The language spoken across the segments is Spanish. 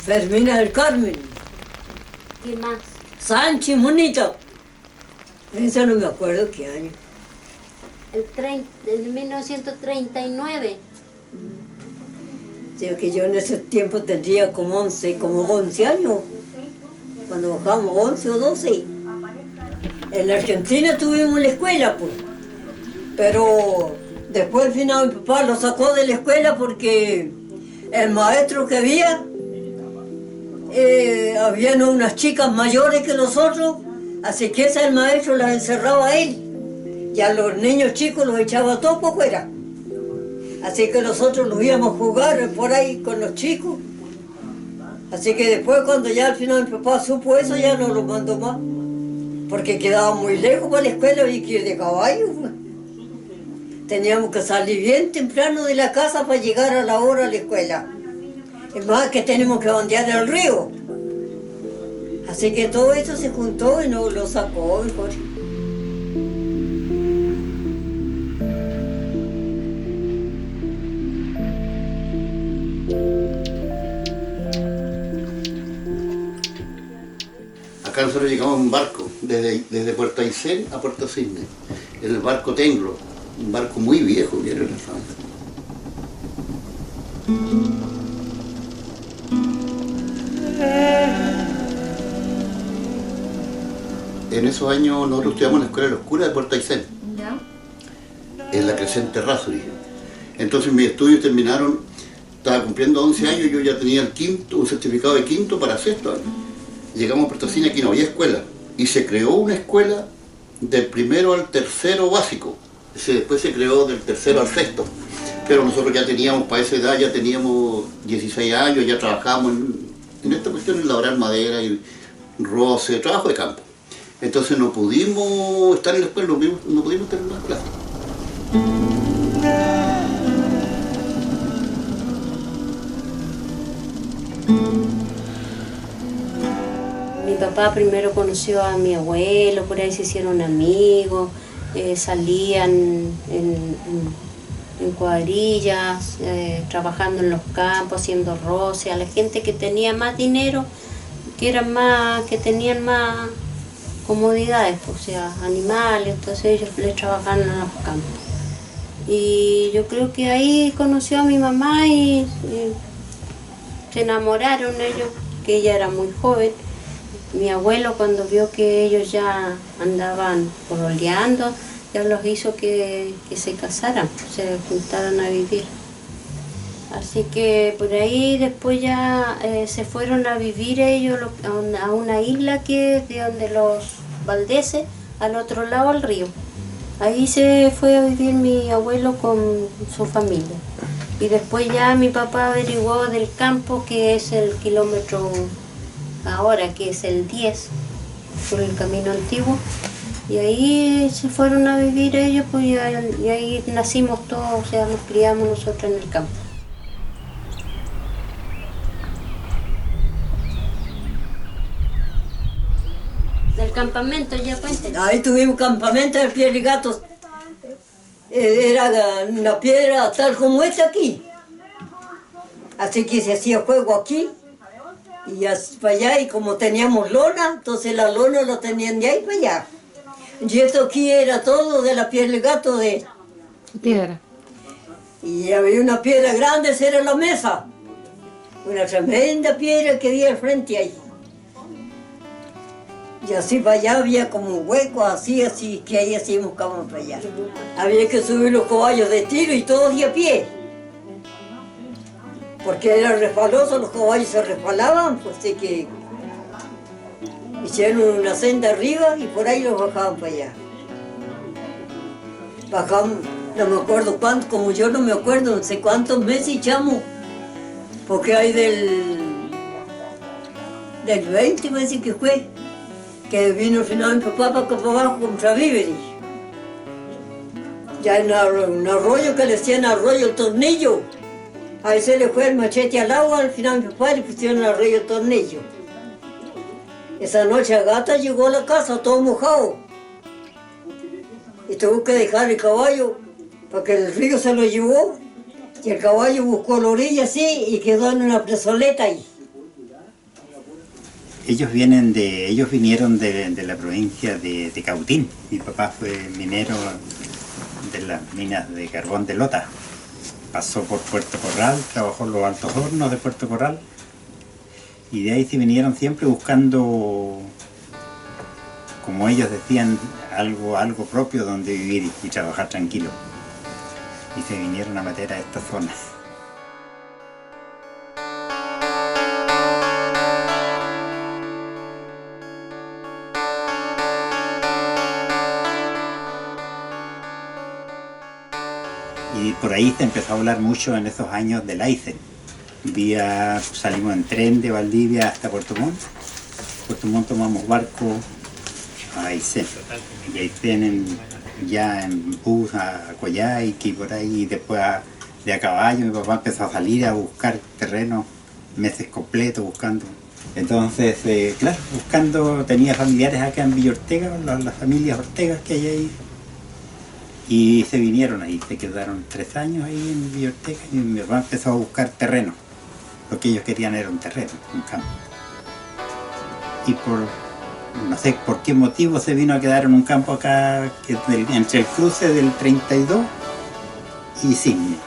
Fermina del Carmen. ¿Qué más? Sánchez Monito. Eso no me acuerdo qué año. En 1939. Sí, que yo en ese tiempo tendría como 11 años. Cuando bajamos 11 o 12. En la Argentina tuvimos la escuela, pues. Pero después al final mi papá lo sacó de la escuela porque el maestro que habían unas chicas mayores que nosotros, así que ese el maestro las encerraba a él. Y a los niños chicos los echaba todos por fuera. Así que nosotros los íbamos a jugar por ahí con los chicos. Así que después cuando ya al final mi papá supo eso, ya no los mandó más. Porque quedaba muy lejos para la escuela y que ir de caballo. Teníamos que salir bien temprano de la casa para llegar a la hora a la escuela. Es más que tenemos que bandear el río. Así que todo eso se juntó y nos lo sacó mejor. Acá nosotros llegamos en barco, desde Puerto Aysén a Puerto Cisne, el barco Tenglo, un barco muy viejo que era la fábrica. En esos años nosotros estudiamos en la Escuela de los Curas de Puerto Aysén, en la Crescente Errázuriz. Entonces mis estudios terminaron, estaba cumpliendo 11 años, yo ya tenía un certificado de quinto para sexto año. Llegamos a Puerto Cisne, aquí no había escuela, y se creó una escuela del primero al tercero básico. Después se creó del tercero al sexto, pero nosotros ya teníamos, para esa edad ya teníamos 16 años, ya trabajábamos en esta cuestión, en labrar madera y roce, trabajo de campo. Entonces no pudimos estar en la escuela, no pudimos tener una clase. Mi papá primero conoció a mi abuelo, por ahí se hicieron amigos, salían en cuadrillas, trabajando en los campos, haciendo roce. A la gente que tenía más dinero, que tenían más comodidades, o sea, animales, entonces ellos les trabajaban en los campos. Y yo creo que ahí conoció a mi mamá y se enamoraron ellos, que ella era muy joven. Mi abuelo, cuando vio que ellos ya andaban pololeando, ya los hizo que se casaran, se juntaran a vivir. Así que por ahí después ya se fueron a vivir ellos a una isla que es de donde los Valdeses, al otro lado del río. Ahí se fue a vivir mi abuelo con su familia. Y después ya mi papá averiguó del campo, que es el kilómetro ahora, que es el 10, por el camino antiguo. Y ahí se fueron a vivir ellos, pues, y ahí nacimos todos, o sea, nos criamos nosotros en el campo. Del campamento ya cuenten. Ahí tuvimos campamento de piel y gatos. Era una piedra tal como esta aquí. Así que se hacía fuego aquí y para allá, y como teníamos lona, entonces la lona lo tenían de ahí para allá. Y esto aquí era todo de la piel de gato de piedra. Y había una piedra grande, esa era la mesa. Una tremenda piedra que había al frente ahí. Y así para allá había como un hueco, así, que ahí así buscábamos para allá. Había que subir los caballos de tiro y todos de a pie. Porque era resbaloso, los caballos se resbalaban, pues así que hicieron una senda arriba y por ahí los bajaban para allá. Bajamos, no me acuerdo cuánto, como yo no me acuerdo, no sé cuántos meses echamos, porque hay del 20 meses que fue, que vino al final mi papá para acá para abajo comprar víveres. Ya en un arroyo que le decían arroyo el tornillo. Ahí se le fue el machete al agua, al final mi papá le pusieron el arroyo el tornillo. Esa noche Agata llegó a la casa todo mojado. Y tuvo que dejar el caballo para que el río se lo llevó. Y el caballo buscó la orilla así y quedó en una plazoleta ahí. Ellos vinieron de la provincia de Cautín. Mi papá fue minero de las minas de carbón de Lota. Pasó por Puerto Corral, trabajó en los altos hornos de Puerto Corral. Y de ahí se vinieron siempre buscando, como ellos decían, algo propio donde vivir y trabajar tranquilo. Y se vinieron a meter a esta zona. Y por ahí se empezó a hablar mucho en esos años del Aysén. Salimos en tren de Valdivia hasta Puerto Montt. Puerto Montt tomamos barco a Aysén. Y Aysén ya en bus a Coyhaique y por ahí, y después de a caballo. Mi papá empezó a salir a buscar terreno, meses completos buscando. Entonces, claro, tenía familiares acá en Villa Ortega, las familias Ortegas que hay ahí. Y se vinieron ahí, se quedaron 3 años ahí en Villa Ortega y mi papá empezó a buscar terreno. Lo que ellos querían era un terreno, un campo. Y no sé por qué motivo se vino a quedar en un campo acá, entre el cruce del 32 y Cisne.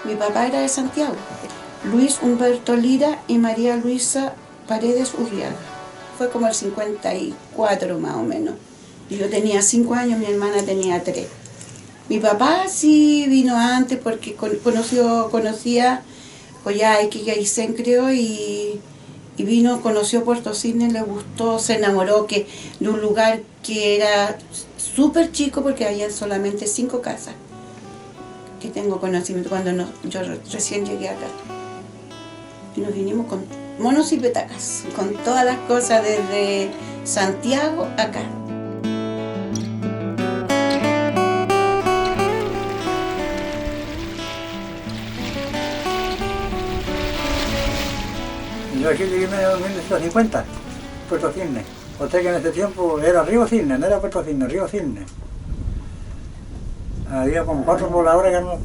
Mi papá era de Santiago, Luis Humberto Lira y María Luisa Paredes Urriaga. Fue como el 54 más o menos. Y yo tenía 5 años, mi hermana tenía 3. Mi papá sí vino antes porque conocía Coyhaique y Aysén, creo, y conoció Puerto Cisne, le gustó, se enamoró de un lugar que era súper chico porque había solamente 5 casas. Que tengo conocimiento cuando yo recién llegué acá. Y nos vinimos con monos y petacas, con todas las cosas desde Santiago acá. Yo aquí llegué en 1950, Puerto Cisne. O sea que en ese tiempo era Río Cisne, no era Puerto Cisne, Río Cisne. Había como 4 pobladores que no...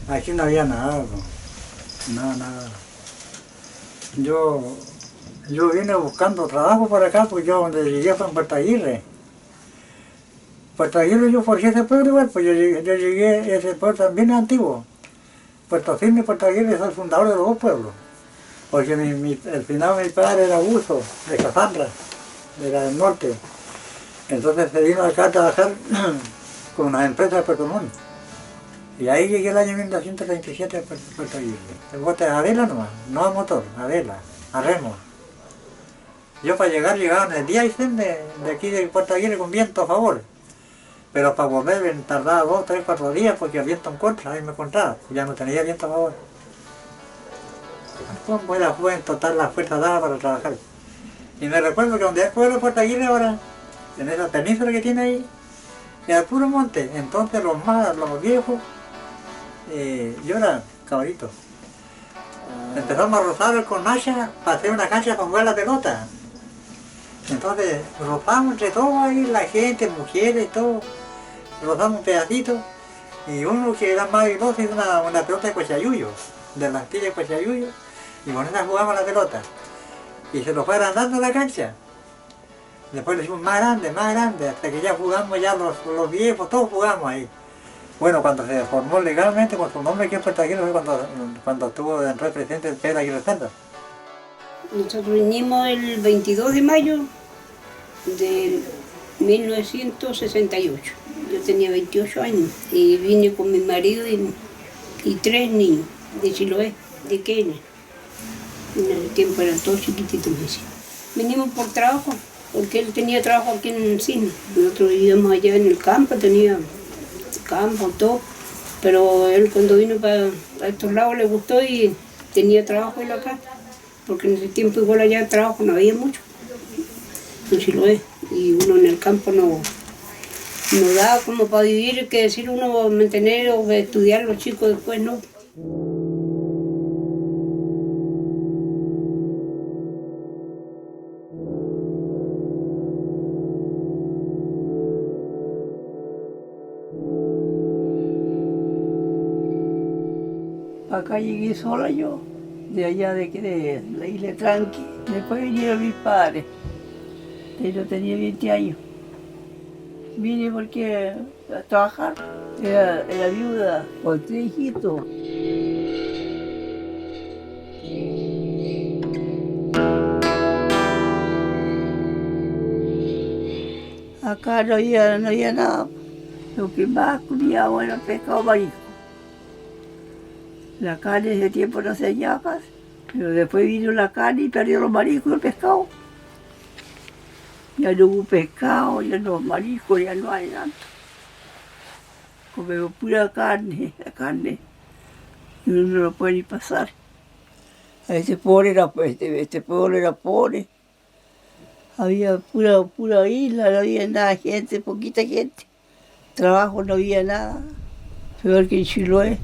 Aquí no había nada, nada. Yo vine buscando trabajo por acá, porque yo donde llegué fue en Puerto Aguirre. Puerto Aguirre yo forjé ese pueblo igual, pues yo llegué, ese pueblo también es antiguo. Puerto Cisne y Puerto Aguirre son el fundador de los 2 pueblos. Porque el final de mi padre era Buzo, de Casandra, del norte. Entonces se vino acá a trabajar con unas empresas de Puerto Montt. Y ahí llegué el año 1937 a Puerto Aguirre. El bote a vela nomás, no a motor, a vela, a remo. Yo para llegar llegaba en el día Aysén de aquí de Puerto Aguirre con viento a favor. Pero para volver tardaba 2, 3, 4 días porque el viento en contra, ahí me contaba, ya no tenía viento a favor. Pues la fue en total la fuerza dada para trabajar. Y me recuerdo que donde hay pueblo de Puerto Aguirre ahora, en esa península que tiene ahí, era puro monte. Entonces los viejos, yo era cabalito. Empezamos a rozar con hacha para hacer una cancha para jugar la pelota. Entonces rozamos entre todos ahí, la gente, mujeres y todo, rozamos un pedacito. Y uno que era más habilidoso hizo una pelota de cuachayuyo, de las tiras de cuachayuyo, y con esa jugamos la pelota. Y se lo fue agrandando la cancha. Después le hicimos más grande, hasta que ya jugamos, ya los viejos, todos jugamos ahí. Bueno, cuando se formó legalmente con su nombre aquí en Puerto Aguirre fue cuando estuvo dentro del presidente Pedro Aguirre Cerda. Nosotros vinimos el 22 de mayo de 1968. Yo tenía 28 años y vine con mi marido y 3 niños de Chiloé, de Kenia. En ese tiempo eran todos chiquititos. Vinimos por trabajo, porque él tenía trabajo aquí en el Cisne. Nosotros vivíamos allá en el campo, tenía campo, todo. Pero él cuando vino para estos lados le gustó y tenía trabajo él acá. Porque en ese tiempo igual allá trabajo no había mucho. En Chiloé. Y uno en el campo no da como para vivir, que decir uno mantener o estudiar los chicos después, no. Para acá llegué sola yo, de allá de la isla Tranqui. Después vinieron mis padres, yo tenía 20 años. Vine porque a trabajar, era viuda con 3 hijitos. Acá no había nada. Lo que más comíamos era pescado marisco. La carne de ese tiempo no se hallaba casi, pero después vino la carne y perdió los mariscos y el pescado. Ya no hubo pescado, ya no mariscos, ya no hay nada. Comemos pura carne, la carne. Y uno no lo puede ni pasar. Este pueblo era pobre. Había pura isla, no había nada, gente, poquita gente. Trabajo no había nada. Peor que en Chiloé.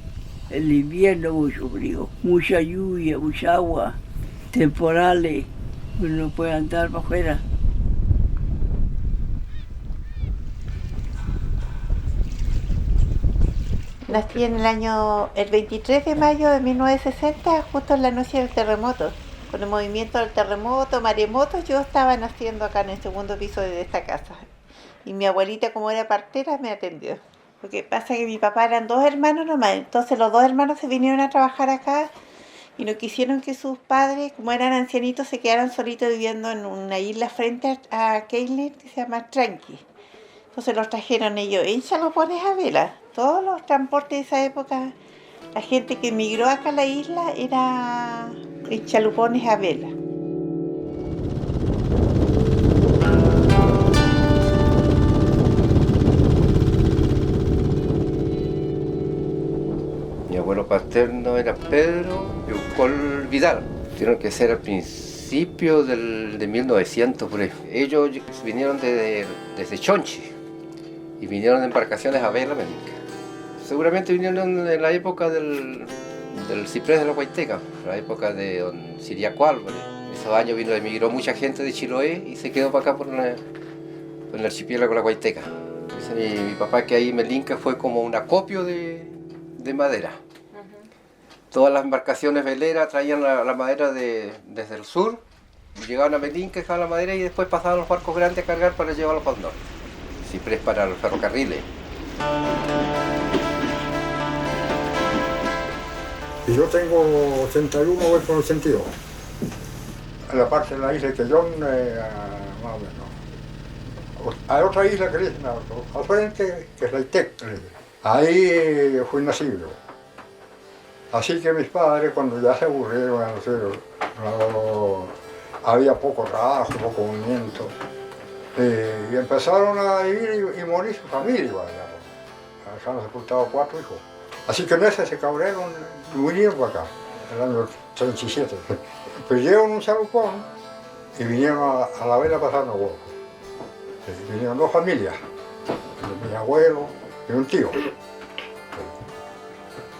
El invierno mucho frío, mucha lluvia, mucha agua, temporales, uno no puede andar para afuera. Nací en el 23 de mayo de 1960, justo en la noche del terremoto. Con el movimiento del terremoto, maremotos, yo estaba naciendo acá en el segundo piso de esta casa. Y mi abuelita, como era partera, me atendió. Porque pasa que mi papá eran 2 hermanos nomás, entonces los 2 hermanos se vinieron a trabajar acá y no quisieron que sus padres, como eran ancianitos, se quedaran solitos viviendo en una isla frente a Keiler que se llama Tranqui. Entonces los trajeron ellos en chalupones a vela. Todos los transportes de esa época, la gente que emigró acá a la isla era en chalupones a vela. Mi abuelo paterno era Pedro Eucol Vidal. Tuvieron que ser al principio de 1900 por ahí. Ellos vinieron desde Chonchi y vinieron de embarcaciones a vela meninca. Seguramente vinieron en la época del ciprés de la Huayteca, la época de don Siriaco Álvarez. En esos años emigró mucha gente de Chiloé y se quedó para acá por el archipiélago de la Huayteca. Mi papá, que ahí Melinca fue como un acopio de madera. Todas las embarcaciones veleras traían la madera desde el sur, llegaban a Melinca, dejaban la madera y después pasaban los barcos grandes a cargar para llevarlos para el norte. Ciprés para los ferrocarriles. Y yo tengo 81, voy con 82. En la parte de la isla de Quellón, más o menos. Hay otra isla que le dicen al frente, que es la Itec. Ahí fui nacido. Así que mis padres, cuando ya se aburrieron, había poco trabajo, poco movimiento, y empezaron a vivir y morir su familia. Se han sepultado 4 hijos. Así que en ese se cabrearon y vinieron para acá, en el año 37. Pidieron un chalucón y vinieron a la vela pasando huevos. Vinieron 2 familias, mi abuelo y un tío.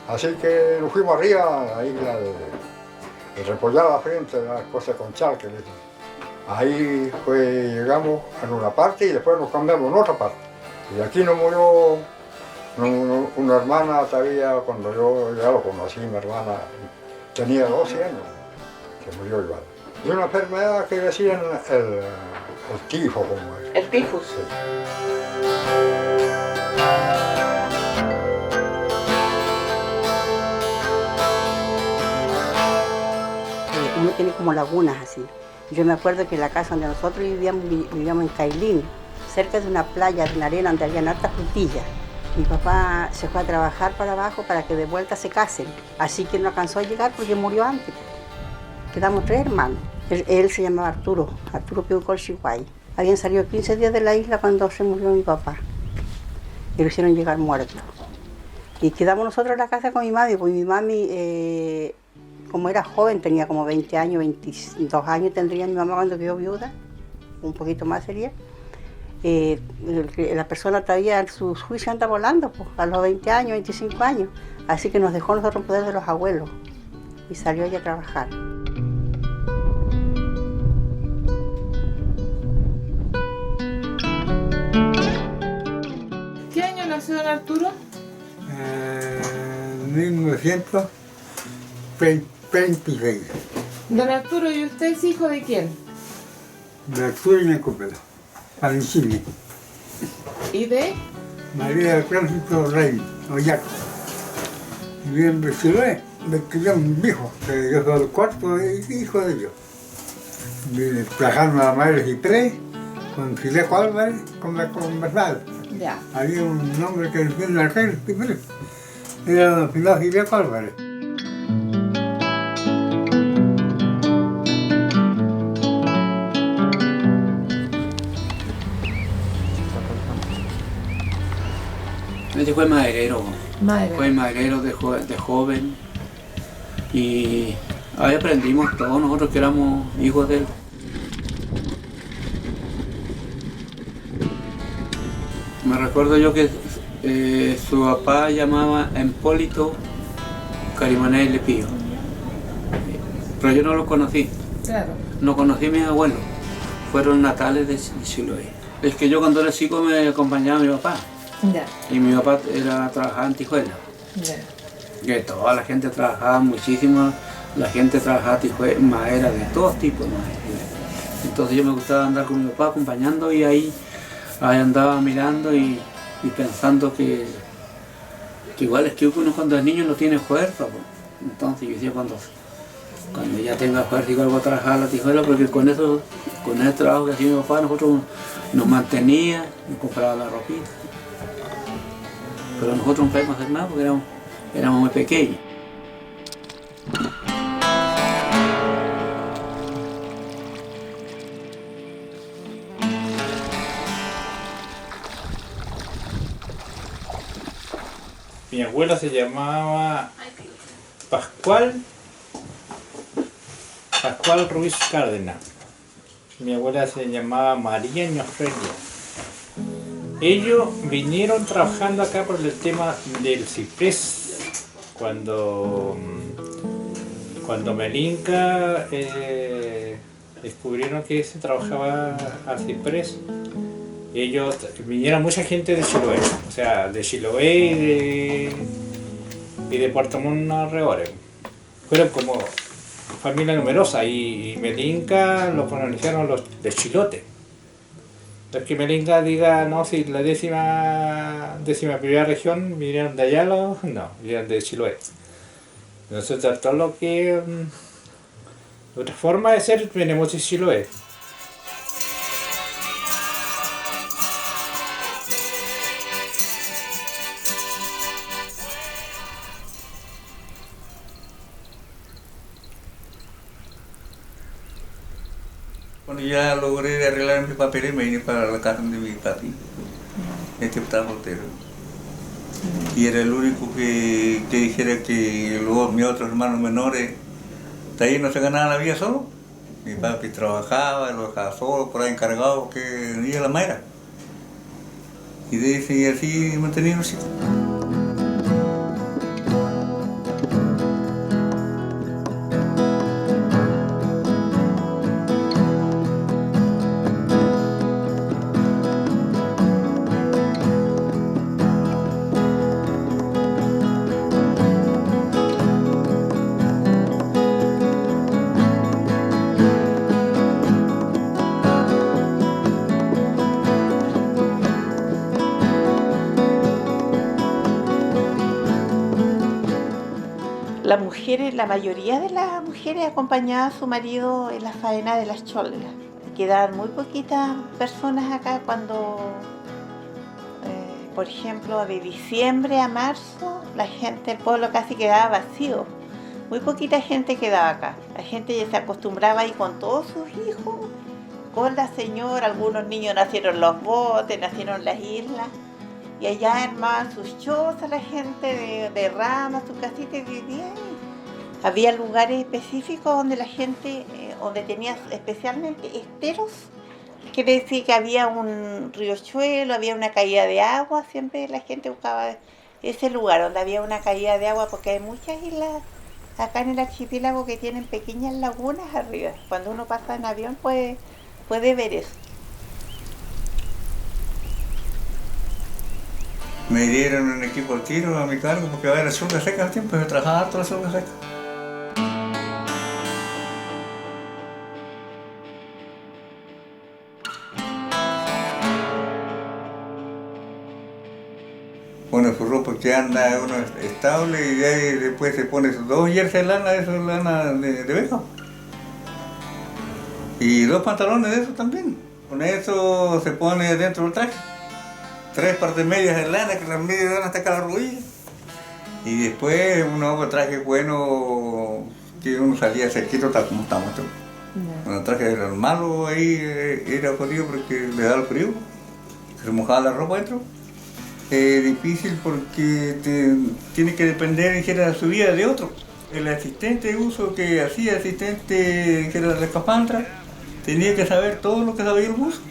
Así que nos fuimos arriba a la isla de Repollada frente, las cosas con charque. Ahí llegamos en una parte y después nos cambiamos en otra parte. Y aquí nos murió una hermana todavía, cuando yo ya lo conocí, mi hermana tenía 12 años, se murió igual. De una enfermedad que decían el tifo, como es. El tifus. Sí. Uno tiene como lagunas así. Yo me acuerdo que la casa donde nosotros vivíamos en Cailín, cerca de una playa, de una arena donde había hartas frutillas. Mi papá se fue a trabajar para abajo para que de vuelta se casen, así que no alcanzó a llegar porque murió antes. Quedamos 3 hermanos. Él se llamaba Arturo Piucol Chihuay. Habían salido 15 días de la isla cuando se murió mi papá y lo hicieron llegar muerto. Y quedamos nosotros en la casa con mi mami, porque mi mami, como era joven, tenía como 20 años, 22 años tendría mi mamá cuando quedó viuda, un poquito más sería. La persona todavía su juicio anda volando pues, a los 20 años, 25 años. Así que nos dejó nosotros en poder de los abuelos y salió ella a trabajar. ¿Qué año nació don Arturo? 1900. 26. Don Arturo, ¿y usted es hijo de quién? De Arturo y Nicopela, Palicini. ¿Y de? María del Tránsito Rey, Oyaco. Y en Chiloé, me crió un hijo, que yo soy el cuarto hijo de ellos. Trabajaron a la madre Ciprés, con Chileco Álvarez, con la conversal. Ya. Había un nombre que decía en la calle Ciprés. Era el final Chileco Álvarez. Este fue maderero. Maderero. Fue maderero de joven. Y ahí aprendimos todos nosotros que éramos hijos de él. Me recuerdo yo que su papá llamaba Empólito Carimané Lepío. Pero yo no lo conocí. Claro. No conocí a mis abuelos. Fueron natales de Chiloé. Es que yo cuando era chico me acompañaba a mi papá. Ya. Y mi papá trabajaba en Tijuana. Ya. Que toda la gente trabajaba muchísimo, la gente trabajaba Tijuana, madera de todos tipos. Entonces yo me gustaba andar con mi papá acompañando y ahí andaba mirando y pensando que igual es que uno cuando es niño no tiene fuerza. Pues. Entonces yo decía cuando ya tenga fuerza igual voy a trabajar a la Tijuana, porque con ese trabajo que hacía mi papá nosotros nos mantenía, nos compraba la ropita. Pero nosotros no podíamos hacer nada porque éramos muy pequeños. Mi abuela se llamaba Pascual Ruiz Cárdenas. Mi abuela se llamaba María Ñofreño. Ellos vinieron trabajando acá por el tema del ciprés. Cuando Melinka descubrieron que se trabajaba al ciprés, ellos vinieron mucha gente de Chiloé, o sea, de Chiloé y de Puerto Montt alrededor. Fueron como familia numerosa y Melinka lo pronunciaron los de Chilote. No es que Melinka diga, no, si la décima primera región vinieron de allá, no, vinieron de Chiloé. Nosotros todo lo que... otra forma de ser, venimos de Chiloé. Cuando ya logré arreglar mis papeles, me vine para la casa de mi papi. Estaba soltero. Y era el único que dijera que luego mis otros hermanos menores, de ahí no se ganaba la vida solo. Mi papi trabajaba, lo dejaba solo, por ahí encargado, que venía la madera. Y así mantenía los hijos. La mayoría de las mujeres acompañaban a su marido en la faena de las cholas. Quedaban muy poquitas personas acá cuando, por ejemplo, de diciembre a marzo, el pueblo casi quedaba vacío. Muy poquita gente quedaba acá. La gente ya se acostumbraba a ir con todos sus hijos, con la señora. Algunos niños nacieron en los botes, nacieron en las islas. Y allá armaban sus chozas la gente de ramas, sus casitas, y vivían ahí. Había lugares específicos donde la gente, donde tenía especialmente esteros, quiere decir que había un riachuelo, había una caída de agua, siempre la gente buscaba ese lugar donde había una caída de agua, porque hay muchas islas acá en el archipiélago que tienen pequeñas lagunas arriba. Cuando uno pasa en avión puede ver eso. Me dieron un equipo al tiro a mi cargo porque había la selva seca al tiempo, yo trabajaba harto la selva seca. pone su ropa que anda uno estable y de ahí después se pone sus 2 jerseys de lana, eso es lana de oveja. Y 2 pantalones de eso también. Con eso se pone dentro del traje. 3 pares de medias de lana, que las medias de lana hasta acá la rodilla. Y después un nuevo traje bueno que uno salía cerquito tal como estamos. Un traje era malo ahí, era jodido porque le daba el frío. Se mojaba la ropa dentro. Difícil porque tiene que depender en de su vida de otro. El asistente de uso que hacía asistente, que era de la escafandra, tenía que saber todo lo que sabía el buzo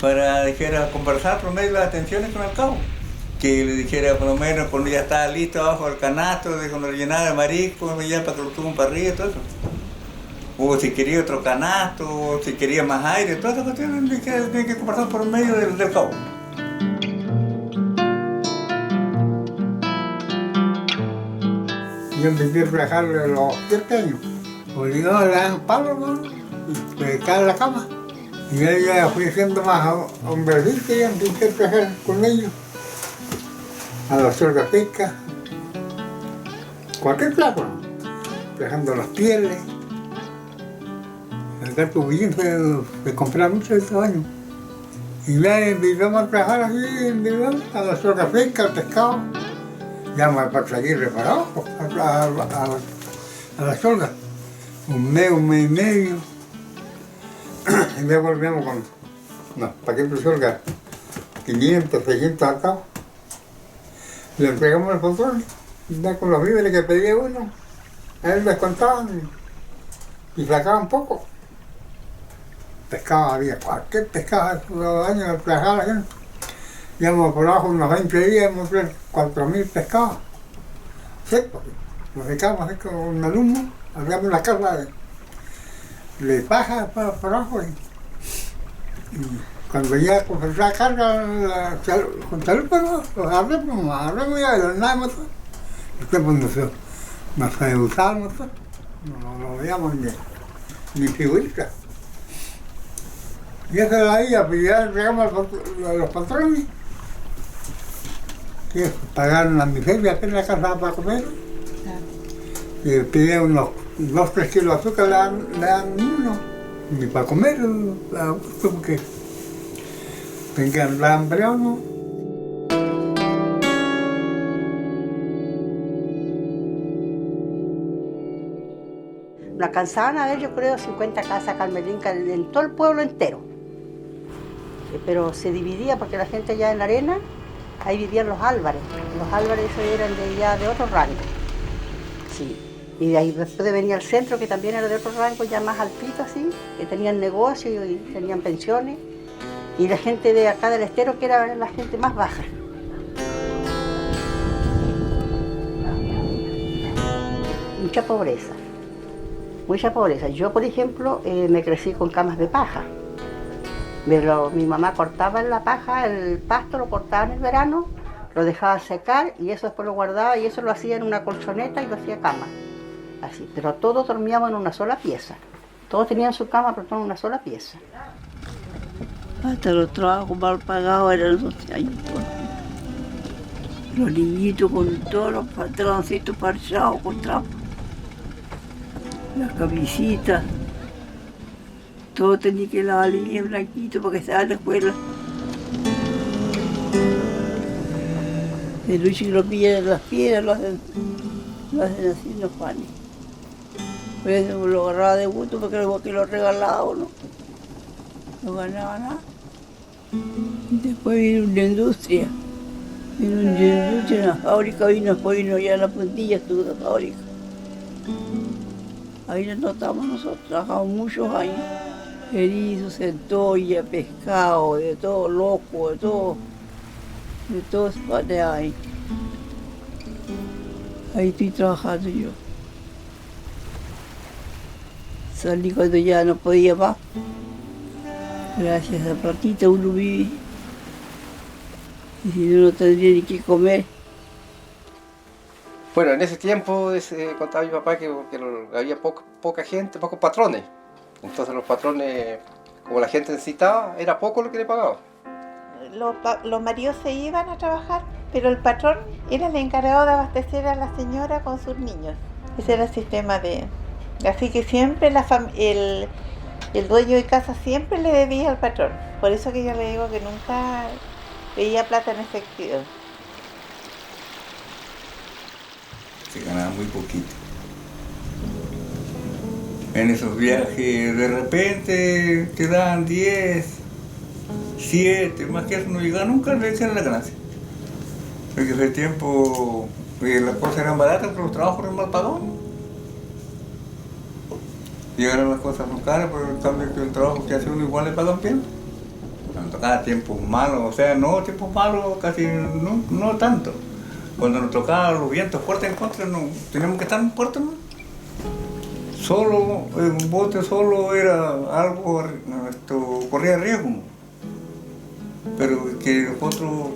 para dijera conversar por medio de las atenciones con el cabo. Que le dijera por lo menos cuando ya estaba listo abajo del canasto, de cuando lo llenaba de marisco, ya para que lo suban para arriba y todo eso. O si quería otro canasto, o si quería más aire, todas esas cuestiones tenía que conversar por medio del cabo. Yo empecé a trabajar a los 7 años. Obligado le dan palo, ¿no? Y me cae en la cama. Y yo ya fui siendo más hombrecito y empecé a trabajar con ellos. A la sorga pesca. Cualquier plato, ¿no? Trabajando las pieles. El gato bien se compraba mucho estos años. Y ya empezamos a trabajar así, a la sorga pesca, al pescado. Ya para seguir reparado a la solga. Un mes y medio. Y ya volvemos con los paquetes de solga, 500, 600 acá. Le entregamos el control, ya con los víveres que pedía uno. A él les contaban y sacaban poco. Pescado había, cualquier pescado, los años de trabajar la gente. Íbamos por abajo unos 20 días, hemos hecho 4.000 pescados secos. Nos dedicamos con un alumno, hacíamos una casa de paja por abajo. Y cuando ya a comprar carga con teléfono, los agarramos y los nada. Después nos usábamos, no veíamos ni figuritas. Y esa de ahí, pues ya llegamos a los patrones. Que pagaron la miseria que en la casa para comer. Y pidieron unos 2-3 kilos de azúcar, le dan uno. Ni para comer, porque tengan hambre o no. Nos alcanzaban a ver, yo creo, 50 casas carmelinca en todo el pueblo entero. Pero se dividía porque la gente allá en la arena, ahí vivían los Álvarez. Los Álvarez eran de otro rango. Sí. Y de ahí después venía el centro, que también era de otro rango, ya más altito así, que tenían negocios y tenían pensiones. Y la gente de acá del estero, que era la gente más baja. Mucha pobreza. Mucha pobreza. Yo, por ejemplo, me crecí con camas de paja. Mi mamá cortaba la paja, el pasto lo cortaba en el verano, lo dejaba secar y eso después lo guardaba y eso lo hacía en una colchoneta y lo hacía cama. Así, pero todos dormíamos en una sola pieza. Todos tenían su cama, pero todos en una sola pieza. Hasta los trabajos mal pagados eran 12 años. Los niñitos con todos los patroncitos parchados con trapos. Las camisitas. Todo tenía que lavarle bien blanquito porque estaba en la escuela. El lucho que lo pillan en las piedras, lo hacen así en los panes. Por eso lo agarraba de gusto porque lo regalaba uno. No ganaba nada. Después vino una industria. En la fábrica vino ya en la puntilla, estuvo la fábrica. Ahí nos notamos nosotros, trabajamos muchos años. Erizo, centolla, pescado, de todo, loco, de todo se patea ahí. Ahí estoy trabajando yo. Salí cuando ya no podía más. Gracias a platita uno vive. Y si no, no tendría ni que comer. Bueno, en ese tiempo contaba mi papá que había poca gente, pocos patrones. Entonces los patrones, como la gente necesitaba, era poco lo que le pagaban. los maridos se iban a trabajar, pero el patrón era el encargado de abastecer a la señora con sus niños. Ese era el sistema de... Así que siempre el dueño de casa siempre le debía al patrón. Por eso que yo le digo que nunca veía plata en efectivo. Se ganaba muy poquito. En esos viajes de repente te dan 10, 7, más que eso no llegaba nunca a la ganancia. Porque ese tiempo las cosas eran baratas, pero los trabajos eran mal pagados. Y ahora las cosas son caras, pero en cambio el trabajo que hace uno igual le pagan bien. Cuando tocaba tiempos malos, o sea, no tiempos malos, casi no tanto. Cuando nos tocaban los vientos fuertes en contra, no, teníamos que estar en puerto, ¿no? Solo, un bote solo era algo, corría riesgo. Pero que nosotros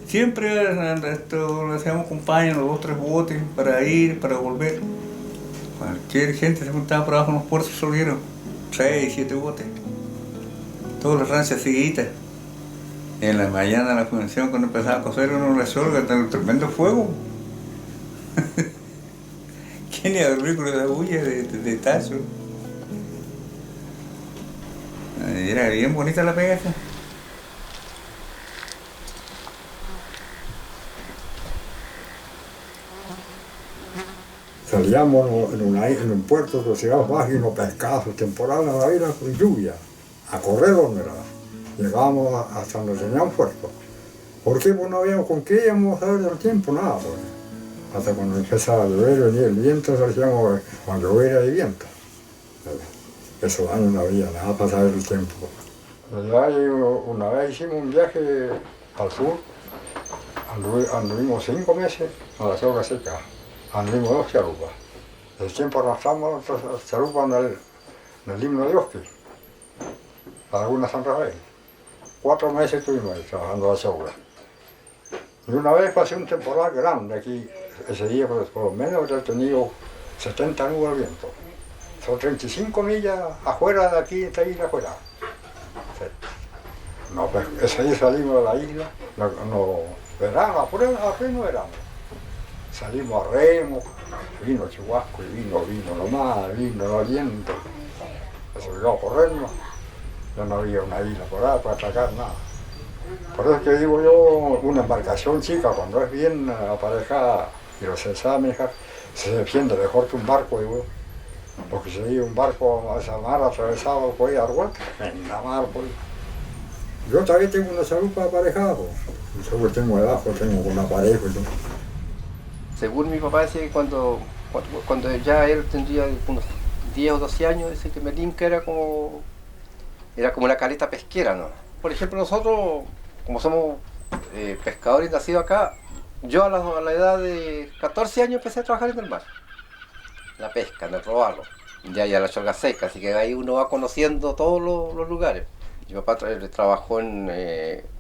siempre le hacíamos compañía, los 2 o 3 botes para ir, para volver. Cualquier gente se juntaba por abajo en los puertos, solo eran 6, 7 botes. Todas las rancias seguiditas. En la mañana de la función, cuando empezaba a coser, uno resuelve hasta el tremendo fuego. ¿Quién iba a dormir con esa bulla de tacho? Era bien bonita la pega esa. Salíamos en un puerto de Ciudad Baja y unos pescados, temporada de aire con lluvia, a correr donde era. Llegábamos hasta donde tenía un puerto. ¿Por qué? Pues no habíamos con qué íbamos a ver del tiempo, nada. Pues. Hasta cuando empezaba a llover, venía el viento, salíamos cuando lloviera de viento. Esos años no había nada para saber el tiempo. Una vez hicimos un viaje al sur, anduvimos 5 meses a la Soga Seca. Anduvimos 2 chalupas. El tiempo arrastramos las chalupas en el himno de Osque, la Laguna San Rafael. 4 meses estuvimos ahí trabajando la chalupa. Y una vez pasé un temporal grande aquí, ese día por lo menos he tenido 70 nubes al viento. Son 35 millas afuera de aquí, esta isla afuera. No, pues ese día salimos de la isla, verano, afuera no verano. Salimos a remo, vino chubasco y vino nomás, vino no aliento. Se olvidó a corrernos, ya no había una isla por ahí para atracar nada. Por eso es que digo yo, una embarcación chica, cuando es bien aparejada y los se sabe manejar, se defiende mejor que un barco, digo. Porque si hay un barco a esa mar atravesado, puede dar vuelta, en la mar, pues. Yo también tengo una chalupa aparejada, pues. Yo tengo debajo, tengo un aparejo y todo. Según mi papá decía que cuando ya él tendría unos 10 o 12 años, dice que Melinca era como una caleta pesquera, ¿no? Por ejemplo, nosotros, como somos pescadores nacidos acá, yo a la edad de 14 años empecé a trabajar en el mar. La pesca, en el robalo, ya la cholga seca, así que ahí uno va conociendo todos los lugares. Mi papá trabajó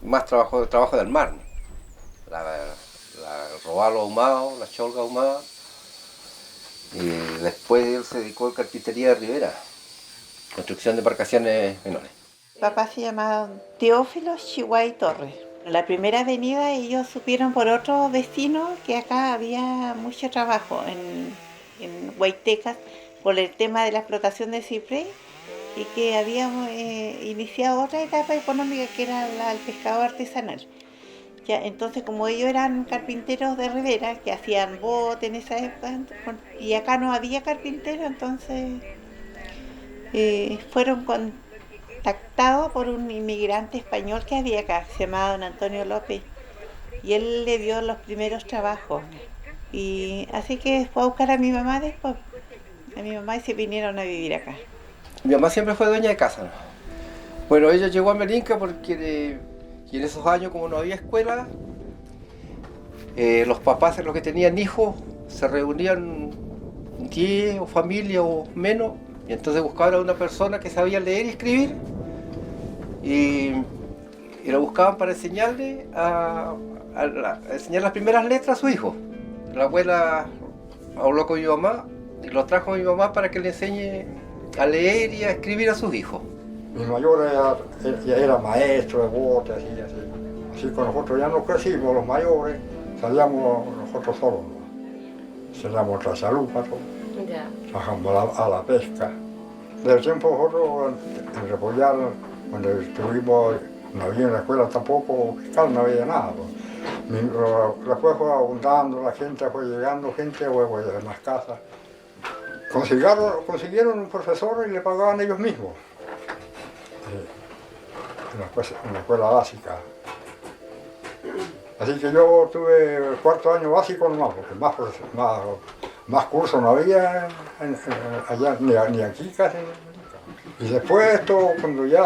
más trabajo del mar, ¿no? El robalo ahumado, la cholga ahumada, y después él se dedicó a carpintería de ribera, construcción de embarcaciones menores. Papá se llamaba Teófilo Chihuay Torres. La primera avenida ellos supieron por otros vecinos que acá había mucho trabajo en Huaytecas por el tema de la explotación de ciprés y que habíamos iniciado otra etapa económica que era el pescado artesanal. Ya, entonces como ellos eran carpinteros de ribera que hacían bote en esa época y acá no había carpinteros, entonces fueron contactados por un inmigrante español que había acá, se llamaba don Antonio López, y él le dio los primeros trabajos. Y así que fue a buscar a mi mamá después, y se vinieron a vivir acá. Mi mamá siempre fue dueña de casa, ¿no? Bueno, ella llegó a Melinca porque en esos años, como no había escuela, los papás, los que tenían hijos, se reunían 10 o familia o menos, y entonces buscaban a una persona que sabía leer y escribir, y la buscaban para enseñarle enseñar las primeras letras a su hijo. La abuela habló con mi mamá y lo trajo a mi mamá para que le enseñe a leer y a escribir a sus hijos. Mi mayor ya era maestro de bote, así. chicos nosotros ya no crecimos, los mayores, salíamos nosotros solos, ¿no? Salíamos a Chalupato, trabajamos a la pesca. Del tiempo nosotros en Repollar, donde estuvimos, no había en la escuela tampoco fiscal, no había nada. Después fue abundando, la gente fue llegando, gente en las casas. Consiguieron un profesor y le pagaban ellos mismos. En la escuela básica. Así que yo tuve el cuarto año básico nomás, porque más cursos no había allá, ni aquí casi. Y después esto, cuando ya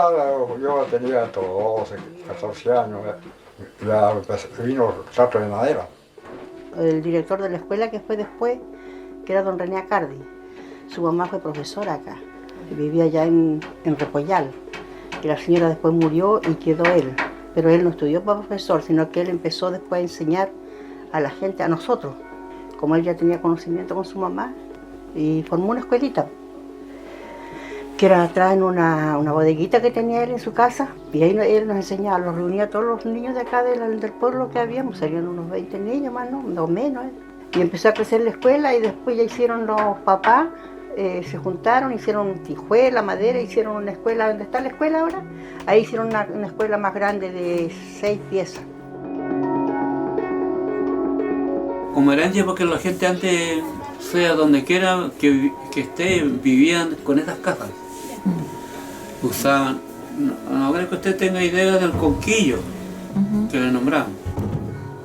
yo tenía 12, 14 años, ya vino el trato de madera. El director de la escuela que fue después, que era don René Acardi, su mamá fue profesora acá, vivía allá en Repollal, que la señora después murió y quedó él, pero él no estudió para profesor, sino que él empezó después a enseñar a la gente, a nosotros, como él ya tenía conocimiento con su mamá, y formó una escuelita, que era atrás en una bodeguita que tenía él en su casa, y ahí él nos enseñaba, los reunía a todos los niños de acá del pueblo que habíamos, salían unos 20 niños más, no menos, y empezó a crecer la escuela y después ya hicieron los papás, se juntaron, hicieron tijuela, madera, hicieron una escuela, donde está la escuela ahora, ahí hicieron una escuela más grande de 6 piezas. Como herencia, porque la gente antes, sea donde quiera que esté, vivían con esas casas. Usaban, no creo que usted tenga idea del conquillo que le nombraban.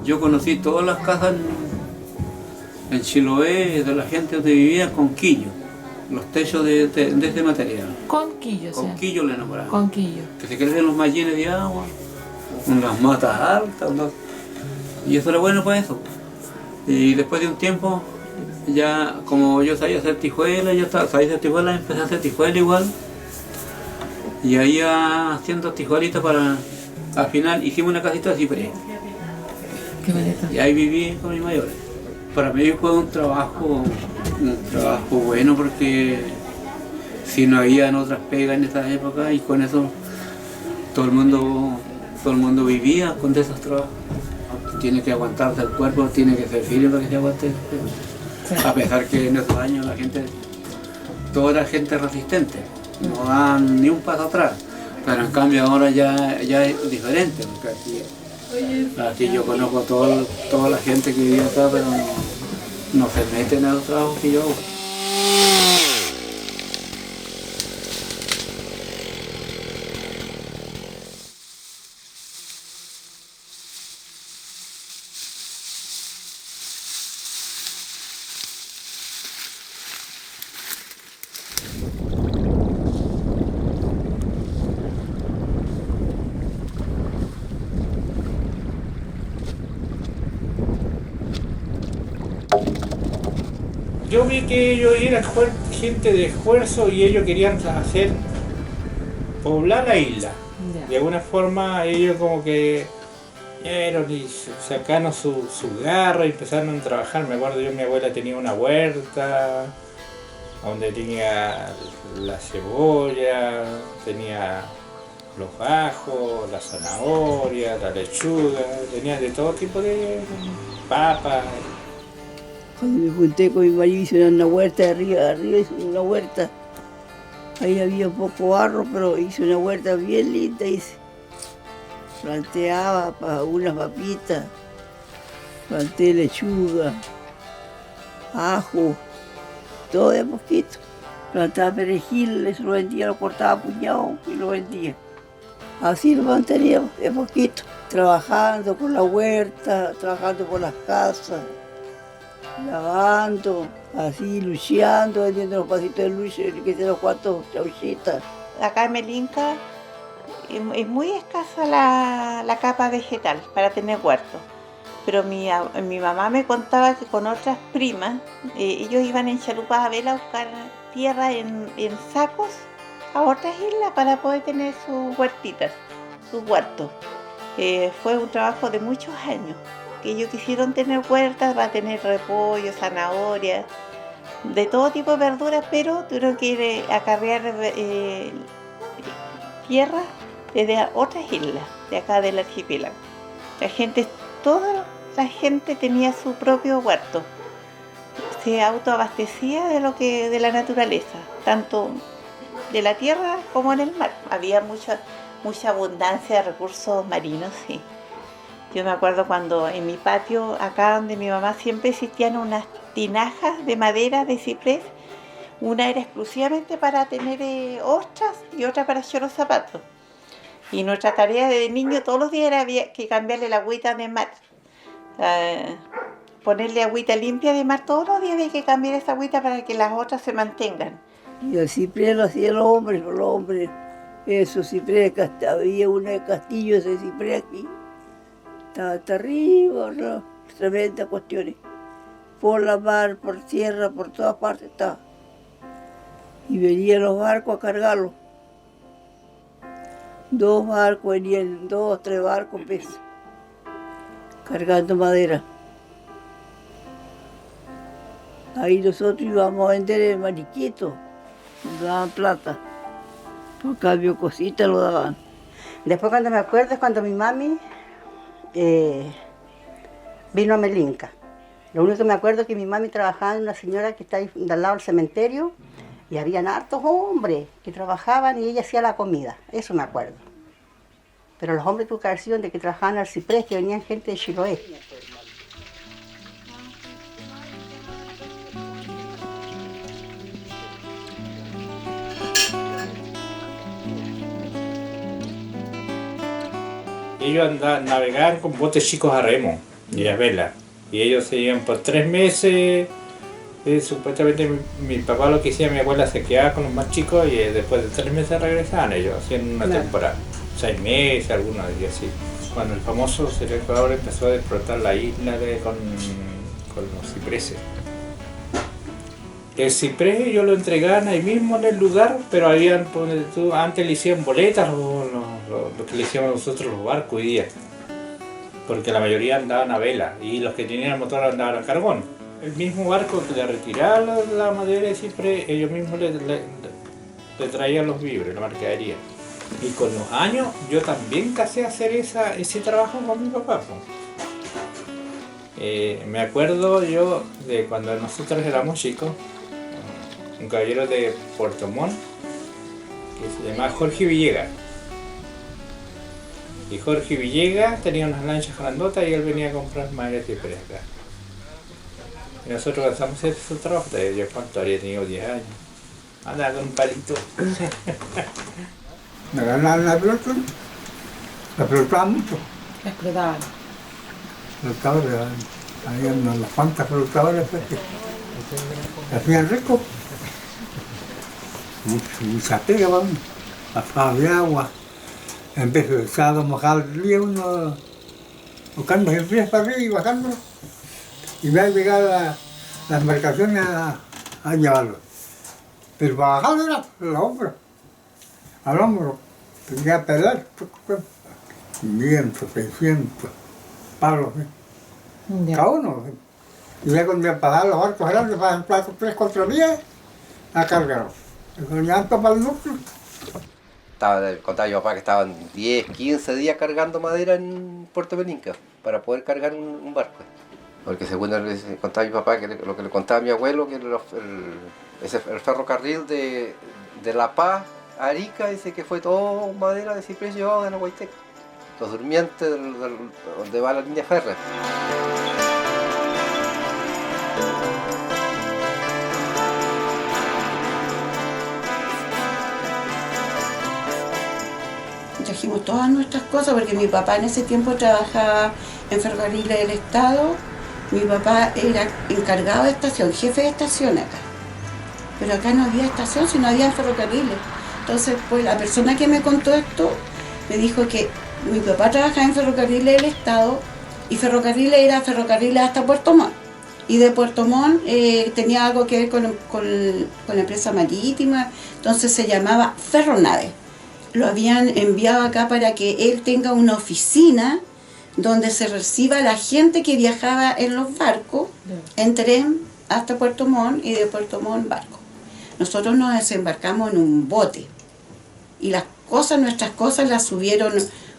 Yo conocí todas las casas en Chiloé de la gente donde vivía conquillo, los techos de este material. Conquillo, conquillo le nombraban. Conquillo. Que se crecen los mallines de agua, unas matas altas, y eso era bueno para eso. Y después de un tiempo, ya como yo sabía hacer tijuela, empecé a hacer tijuela igual. Y ahí haciendo tijuelitas para... Al final hicimos una casita de ciprés. Qué bonito. Y ahí viví con mis mayores. Para mí fue un trabajo bueno porque si no habían otras pegas en esa época y con eso todo el mundo vivía con esos trabajos. Tiene que aguantarse el cuerpo, tiene que ser firme para que se aguante. Sí. A pesar que en esos años toda era gente resistente, no dan ni un paso atrás. Pero en cambio ahora ya es diferente, porque aquí yo conozco toda la gente que vive acá, pero no se meten en los trabajos que yo hago. Yo vi que ellos eran gente de esfuerzo y ellos querían poblar la isla. Yeah. De alguna forma ellos como que y sacaron su garra y empezaron a trabajar. Me acuerdo mi abuela tenía una huerta donde tenía la cebolla, tenía los ajos, la zanahoria, la lechuga, tenía de todo tipo de papas. Cuando me junté con mi marido hice una huerta arriba hice una huerta. Ahí había poco barro, pero hice una huerta bien linda. Planteaba unas papitas, planté lechuga, ajo, todo de poquito. Plantaba perejil, eso lo vendía, lo cortaba puñado y lo vendía. Así lo manteníamos de poquito, trabajando con la huerta, trabajando por las casas. Lavando, así, luchando, vendiendo los pasitos de luz, que se los cuantos chauchitas. Acá en Melinca es muy escasa la capa vegetal para tener huerto. Pero mi mamá me contaba que con otras primas, ellos iban en chalupas a vela a buscar tierra en sacos a otras islas para poder tener sus huertitas, sus huertos. Fue un trabajo de muchos años. Que ellos quisieron tener huertas, va a tener repollo, zanahoria, de todo tipo de verduras, pero tuvieron que ir a acarrear tierra desde otras islas, de acá del archipiélago. toda la gente tenía su propio huerto. Se autoabastecía de la naturaleza, tanto de la tierra como en el mar. Había mucha abundancia de recursos marinos, sí. Yo me acuerdo cuando en mi patio, acá donde mi mamá, siempre existían unas tinajas de madera de ciprés. Una era exclusivamente para tener ostras y otra para echar los zapatos. Y nuestra tarea de niño todos los días era que cambiarle la agüita de mar. Ponerle agüita limpia de mar todos los días, había que cambiar esa agüita para que las otras se mantengan. Y el ciprés lo hacían los hombres. Esos ciprés, había un castillo, ese ciprés aquí. Estaba hasta arriba, ¿no? Tremendas cuestiones. Por la mar, por tierra, por todas partes estaba. Y venían los barcos a cargarlos. 2 barcos, venían 2 o 3 barcos, veces, cargando madera. Ahí nosotros íbamos a vender el mariquito, nos daban plata. Por cambio cositas lo daban. Después cuando me acuerdo es cuando mi mami vino a Melinca. Lo único que me acuerdo es que mi mami trabajaba en una señora que está ahí al lado del cementerio y habían hartos hombres que trabajaban y ella hacía la comida. Eso me acuerdo. Pero los hombres tuvo que haber sido de que trabajaban al ciprés, que venían gente de Chiloé. Ellos navegaban con botes chicos a remo y a vela. Y ellos se iban por 3 meses. Supuestamente mi papá lo que hacía, mi abuela se quedaba con los más chicos y después de 3 meses regresaban ellos, hacían una temporada. 6 meses, algunos días así. Cuando el famoso seleccionador empezó a explotar la isla con los cipreses. El ciprés ellos lo entregaban ahí mismo en el lugar, pero habían, antes le hicieron boletas, lo que le hicimos nosotros los barcos hoy día. Porque la mayoría andaban a vela y los que tenían el motor andaban a carbón. El mismo barco que le retiraba la madera de ciprés, ellos mismos le traían los víveres, la mercadería. Y con los años yo también casé a hacer ese trabajo con mi papá. Me acuerdo yo de cuando nosotros éramos chicos, un caballero de Puerto Montt que se llamaba Jorge Villegas. Y Jorge Villegas tenía unas lanchas grandotas y él venía a comprar madera de ciprés acá. Y nosotros comenzamos a hacer ese trabajo, yo cuánto habría tenido 10 años. Andaba con un palito. Me ganaron la pelota, la pelotaban mucho. La explotaban. Había unas cuantas pelotadores que hacían rico. Mucha pega, vamos. Pasaba de agua. En vez de estar mojado el día, uno buscando el frío para arriba y bajando. Y me ha llegado las embarcaciones a llevarlo. Pero para bajarlo era al hombro. Tenía que pelar 500, 600 palos. Cada uno. Y ya cuando pasaban los barcos grandes, pasan platos 3, 4 días, a cargar. Ya para el núcleo. Contaba mi papá que estaban 10, 15 días cargando madera en Puerto Melinca para poder cargar un barco. Porque según contaba mi papá, que lo que le contaba mi abuelo, que el ferrocarril de La Paz a Arica, dice que fue todo madera de ciprés llevado de la Huayteca. Los durmientes donde va la línea férrea. Trajimos todas nuestras cosas porque mi papá en ese tiempo trabajaba en Ferrocarriles del Estado. Mi papá era encargado de estación, jefe de estación acá. Pero acá no había estación, sino había ferrocarriles. Entonces, pues la persona que me contó esto me dijo que mi papá trabajaba en Ferrocarriles del Estado y Ferrocarriles era ferrocarriles hasta Puerto Montt. Y de Puerto Montt tenía algo que ver con la empresa marítima, entonces se llamaba Ferronave. Lo habían enviado acá para que él tenga una oficina donde se reciba la gente que viajaba en los barcos, en tren hasta Puerto Montt y de Puerto Montt en barco. Nosotros nos desembarcamos en un bote y nuestras cosas las subieron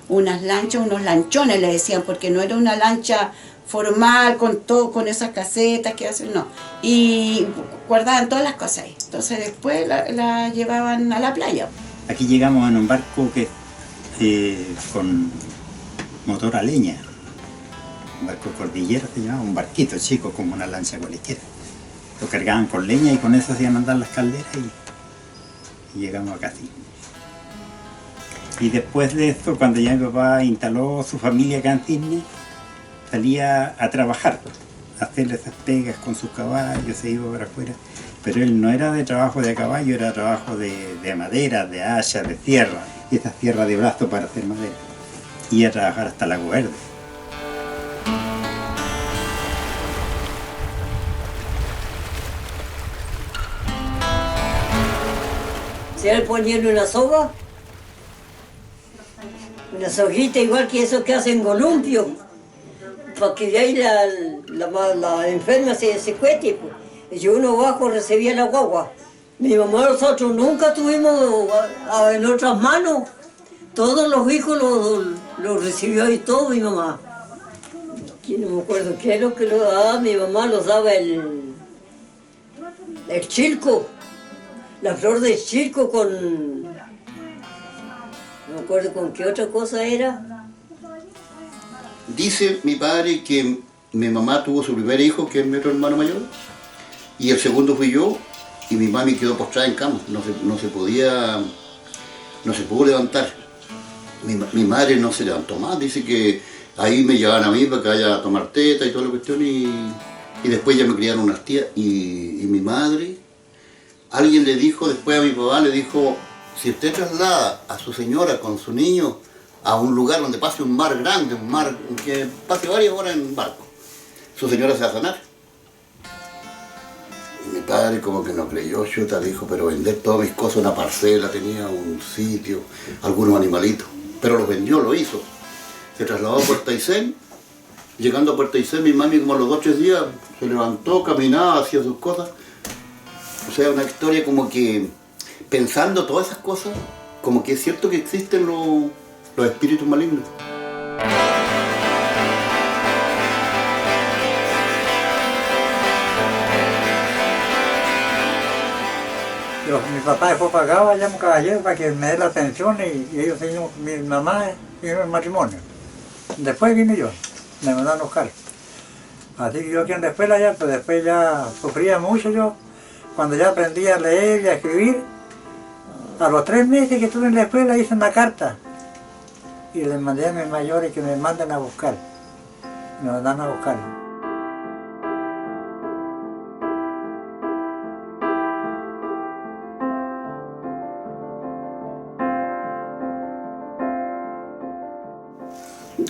unas lanchas, unos lanchones le decían, porque no era una lancha formal con todo, con esas casetas que hacen, no. Y guardaban todas las cosas ahí. Entonces después la llevaban a la playa. Aquí llegamos en un barco que con motor a leña. Un barco cordillera se llamaba, un barquito chico como una lancha cualquiera. Lo cargaban con leña y con eso hacían andar las calderas y llegamos acá así. Y después de esto, cuando ya mi papá instaló su familia acá en Cisne, salía a trabajar, a hacer esas pegas con sus caballos, se iba para afuera. Pero él no era de trabajo de caballo, era trabajo de madera, de hacha, de tierra, y esas tierras de brazo para hacer madera. Y a trabajar hasta Lago Verde. Si él ponía una soga, una soguita igual que eso que hacen columpio, para que de ahí la enferma se cuete. Pues. Y uno abajo recibía la guagua. Mi mamá, nosotros nunca tuvimos en otras manos. Todos los hijos los recibió y todo mi mamá. Aquí no me acuerdo qué es lo que lo daba. Mi mamá los daba el chilco. La flor de chilco con... No me acuerdo con qué otra cosa era. Dice mi padre que mi mamá tuvo su primer hijo, que es mi otro hermano mayor, y el segundo fui yo, y mi mami quedó postrada en cama, no se pudo levantar. Mi madre no se levantó más, dice que ahí me llevaban a mí para que vaya a tomar teta y toda la cuestión, y después ya me criaron unas tías, y mi madre, alguien le dijo, después a mi papá le dijo, si usted traslada a su señora con su niño a un lugar donde pase un mar grande, un mar que pase varias horas en barco, su señora se va a sanar. Y mi padre como que no creyó, chuta, dijo, pero vender todas mis cosas, una parcela, tenía un sitio, algunos animalitos, pero lo vendió, lo hizo. Se trasladó a Puerto Aysén, llegando a Puerto Aysén, mi mami como a los 2 o 3 días se levantó, caminaba, hacía sus cosas. O sea, una historia como que, pensando todas esas cosas, como que es cierto que existen los espíritus malignos. Mi papá fue para acá, vaya un caballero para que me dé la pensión y ellos tenían, mi mamá y el matrimonio. Después vine yo, me mandaron a buscar. Así que yo aquí en la escuela ya, pero después ya sufría mucho yo. Cuando ya aprendí a leer y a escribir, a los 3 meses que estuve en la escuela hice una carta y les mandé a mis mayores que me manden a buscar. Me mandan a buscar.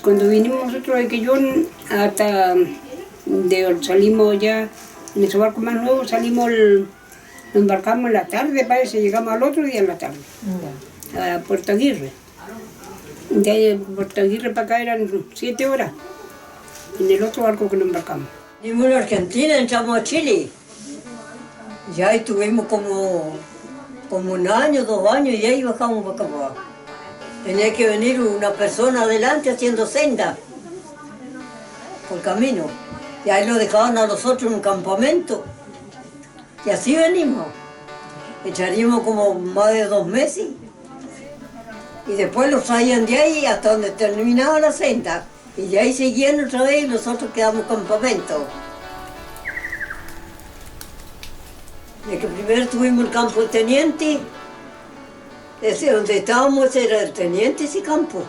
Cuando vinimos nosotros de Quellón, hasta salimos ya en ese barco más nuevo, nos embarcamos en la tarde, parece, llegamos al otro día en la tarde, a Puerto Aguirre. De ahí de Puerto Aguirre para acá eran 7 horas, en el otro barco que nos embarcamos. Venimos a Argentina, entramos a Chile. Ya estuvimos como 1 año, 2 años, y ahí bajamos para acá. Tenía que venir una persona adelante haciendo senda por camino. Y ahí lo dejaban a nosotros en un campamento. Y así venimos. Echaríamos como más de 2 meses. Y después los traían de ahí hasta donde terminaba la senda. Y de ahí seguían otra vez y nosotros quedamos en campamento. De que primero tuvimos el campo del teniente. Ese donde estábamos era el teniente ese campo.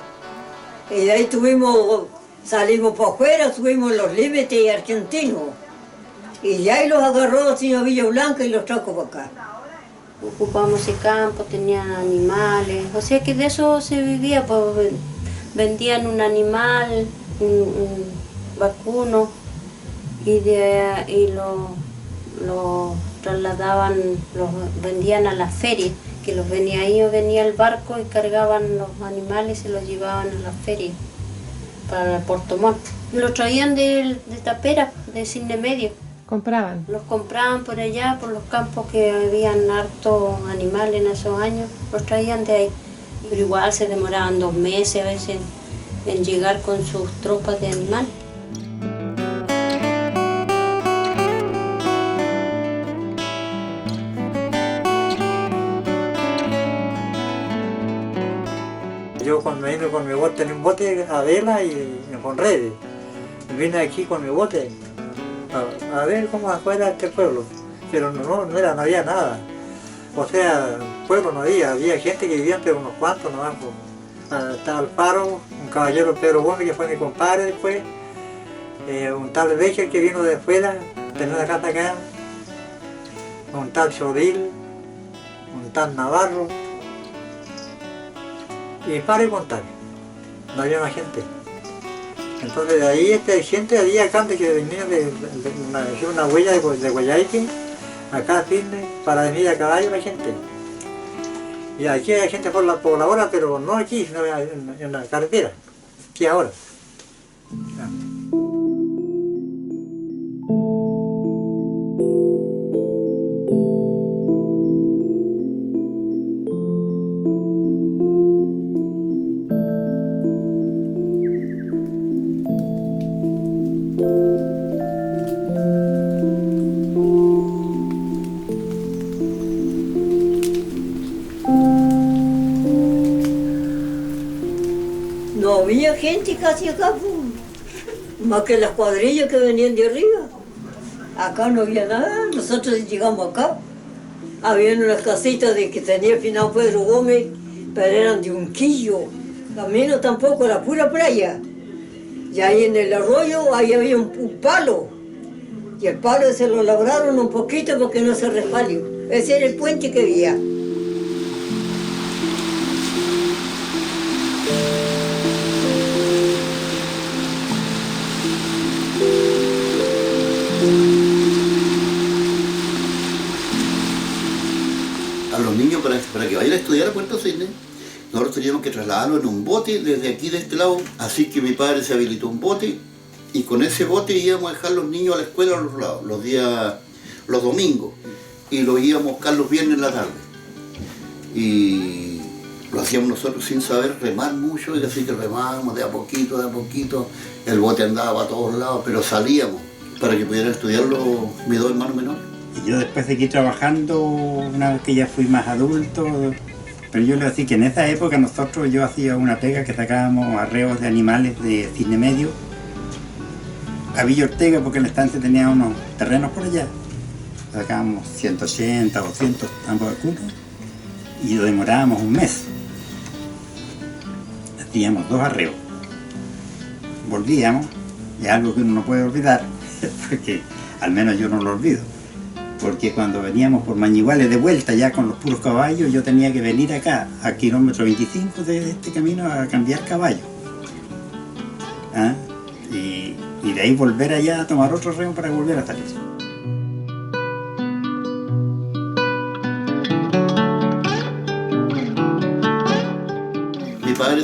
Y de ahí salimos para afuera, subimos los límites argentinos. Y de ahí los agarró el señor Villablanca y los trajo para acá. Ocupamos ese campo, tenían animales, o sea que de eso se vivía, pues vendían un animal, un vacuno, y lo trasladaban, los vendían a la feria. Que venía el barco y cargaban los animales y los llevaban a la feria para Puerto Montt. Los traían de Tapera, de Cisne Medio. ¿Compraban? Los compraban por allá, por los campos que habían harto animales en esos años, los traían de ahí. pero igual se demoraban 2 meses a veces en llegar con sus tropas de animal. Yo cuando vine con mi bote, tenía un bote a vela y con redes. Vine aquí con mi bote a ver cómo afuera este pueblo, pero no había nada. O sea, pueblo no había gente que vivía, pero unos cuantos nomás. Estaba Alfaro, un caballero Pedro Gómez que fue mi compadre después, un tal Becher que vino de afuera, tenía una casa acá, un tal Chodil, un tal Navarro, y para de contar, no había más gente. Entonces de ahí gente había acá que venía de una huella de Guayaique, acá a Cisne, para venir a caballo la gente. Y aquí hay gente por la hora, pero no aquí, sino en la carretera, aquí ahora. No había gente casi acá, pues, más que las cuadrillas que venían de arriba. Acá no había nada, nosotros llegamos acá. Habían unas casitas de que tenía finado Pedro Gómez, pero eran de un quillo. Camino tampoco, la pura playa. Y ahí en el arroyo, ahí había un palo. Y el palo se lo labraron un poquito porque no se resbalió. Ese era el puente que había. A los niños para que vayan a estudiar a Puerto Cisne, nosotros teníamos que trasladarlos en un bote desde aquí de este lado, así que mi padre se habilitó un bote y con ese bote íbamos a dejar los niños a la escuela a los lados, los domingos, y los íbamos a buscar los viernes en la tarde. Y lo hacíamos nosotros sin saber remar mucho, y así que remábamos de a poquito, el bote andaba a todos lados, pero salíamos para que pudieran estudiar mis 2 hermanos menores. Y yo después seguí trabajando una vez que ya fui más adulto, pero yo le decía que en esa época yo hacía una pega que sacábamos arreos de animales de Cisne Medio a Villa Ortega, porque en la estancia tenía unos terrenos por allá. Sacábamos 180, 200 ambos vacunos y lo demorábamos un mes. Hacíamos 2 arreos. Volvíamos, y algo que uno no puede olvidar, porque al menos yo no lo olvido. Porque cuando veníamos por Mañiguales de vuelta ya con los puros caballos, yo tenía que venir acá, a kilómetro 25 de este camino, a cambiar caballo. ¿Ah? Y de ahí volver allá a tomar otro remo para volver a salir.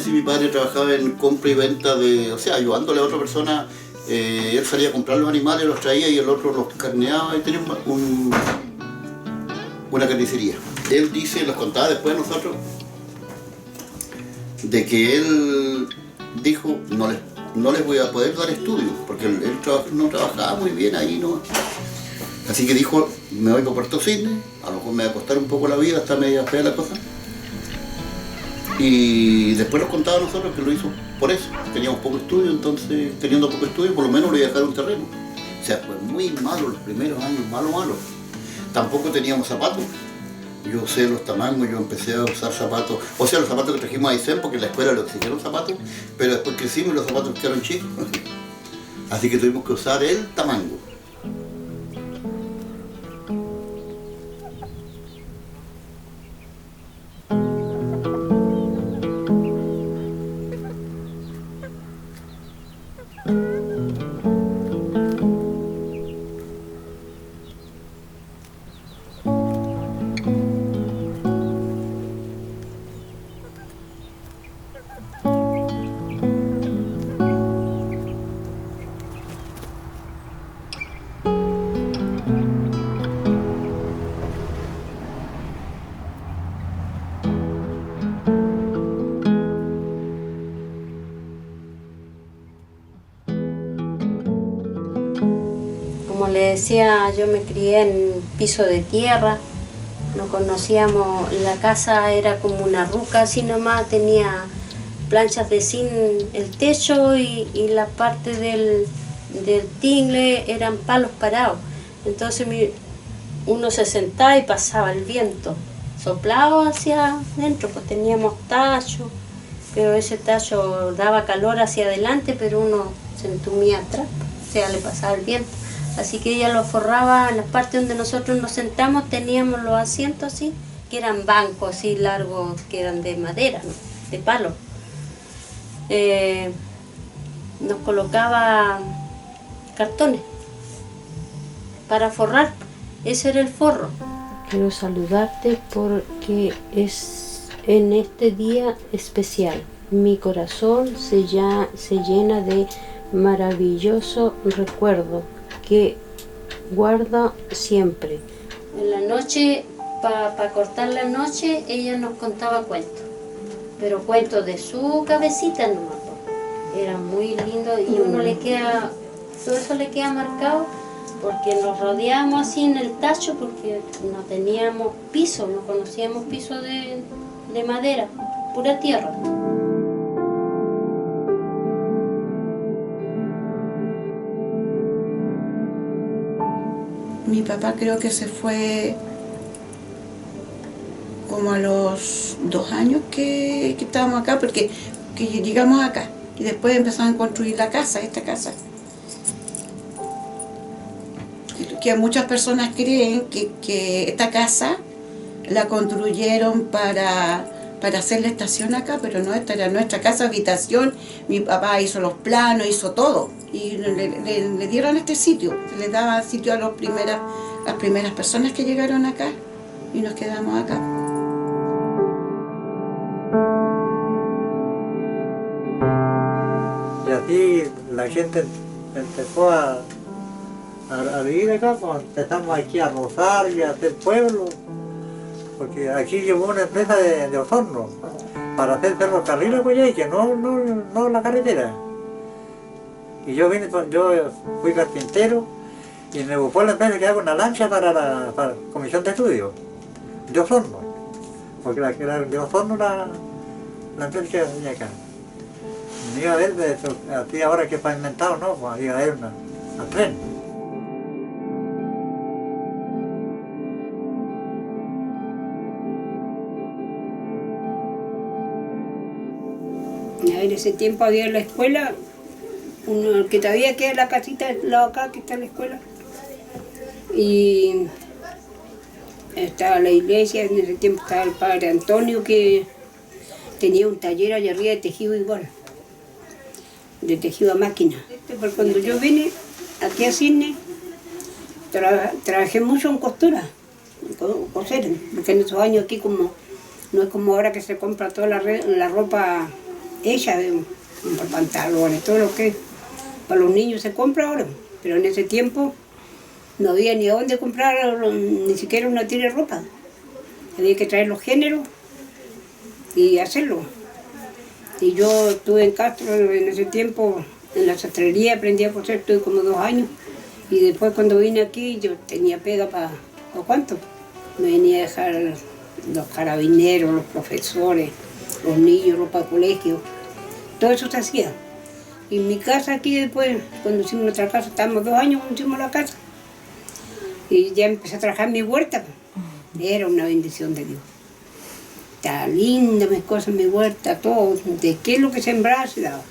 Mi padre trabajaba en compra y venta o sea, ayudándole a otra persona. Él salía a comprar los animales, los traía y el otro los carneaba y tenía una carnicería. Él dice, los contaba después a nosotros, de que él dijo, no les voy a poder dar estudios, porque él no trabajaba muy bien ahí, ¿no? Así que dijo, me voy para Puerto Cisne, a lo mejor me va a costar un poco la vida, está media fea la cosa. Y después nos contaba a nosotros que lo hizo por eso. Teníamos poco estudio, entonces teniendo poco estudio por lo menos le iba a dejar un terreno. O sea, fue muy malo los primeros años, malo. Tampoco teníamos zapatos. Yo usé los tamangos, yo empecé a usar zapatos. O sea, los zapatos que trajimos a Aysén porque en la escuela le exigieron zapatos, pero después crecimos y los zapatos quedaron chicos. Así que tuvimos que usar el tamango. le decía, yo me crié en piso de tierra, no conocíamos, la casa era como una ruca así nomás, tenía planchas de zinc el techo y la parte del tingle eran palos parados. Entonces uno se sentaba y pasaba el viento, soplaba hacia adentro, pues teníamos tacho, pero ese tacho daba calor hacia adelante, pero uno se entumía atrás, o sea, le pasaba el viento. Así que ella lo forraba en la parte donde nosotros nos sentamos, teníamos los asientos así, que eran bancos así largos, que eran de madera, ¿no? De palo. Nos colocaba cartones para forrar, ese era el forro. Quiero saludarte porque es en este día especial. Mi corazón se llena de maravilloso recuerdo que guarda siempre. En la noche, para cortar la noche, ella nos contaba cuentos, pero cuentos de su cabecita nomás. Era muy lindo y uno le queda, todo eso le queda marcado porque nos rodeábamos así en el tacho porque no teníamos piso, no conocíamos piso de madera, pura tierra. Mi papá creo que se fue como a los 2 años que estábamos acá, porque llegamos acá y después empezaron a construir la casa, esta casa. Que muchas personas creen que esta casa la construyeron para hacer la estación acá, pero no, esta era nuestra casa habitación. Mi papá hizo los planos, hizo todo y le dieron este sitio, se le daba sitio a las primeras personas que llegaron acá y nos quedamos acá. Y así la gente empezó a vivir acá, pues empezamos aquí a rozar y a hacer pueblos, porque aquí llevó una empresa de Osorno para hacer ferrocarril a Coyhaique, no la carretera. Y yo fui carpintero y me buscó la empresa que hago una lancha para la comisión de estudio de Osorno, porque era de Osorno la empresa que venía acá. Me iba a ver, así ahora que está inventado, no, pues iba a ver al tren. En ese tiempo había en la escuela, que todavía queda la casita del lado acá, que está en la escuela. Y estaba la iglesia, en ese tiempo estaba el padre Antonio, que tenía un taller allá arriba de tejido igual, de tejido a máquina. Pero cuando yo vine aquí a Cisne, trabajé mucho en costura, coser, porque en esos años aquí no es como ahora que se compra toda la ropa hecha, pantalones, todo lo que para los niños se compra ahora, pero en ese tiempo no había ni a dónde comprar ni siquiera una tira de ropa. Había que traer los géneros y hacerlo. Y yo estuve en Castro en ese tiempo, en la sastrería, aprendí a coser, estuve como 2 años. Y después cuando vine aquí yo tenía pega para ¿cuánto? Me venía a dejar los carabineros, los profesores, los niños, ropa de colegio, todo eso se hacía. Y en mi casa aquí después, cuando hicimos nuestra casa, estábamos 2 años cuando hicimos la casa. Y ya empecé a trabajar en mi huerta. Era una bendición de Dios. Está linda mis cosas, mi huerta, todo. De qué es lo que sembraba se daba.